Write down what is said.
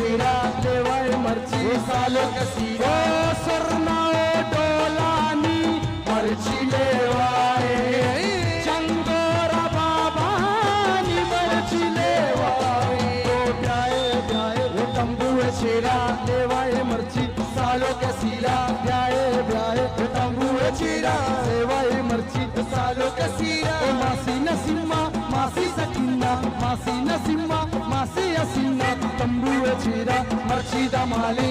छेड़ा लेवाए मर्ची सालो कसीरा सरनाओ डोलानी मर्ची लेवाए चंगोरा बाबानी मर्ची लेवाए तो ब्याए ब्याए वो तंबू छेड़ा लेवाए मर्ची सालो कसीरा ब्याए ब्याए वो तंबू छेड़ा लेवाए मर्ची सालो कसीरा मासी नसीमा मासी सकीना मासी नसीमा मासी हसीना तंबू छेड़ा मर्ची दमाले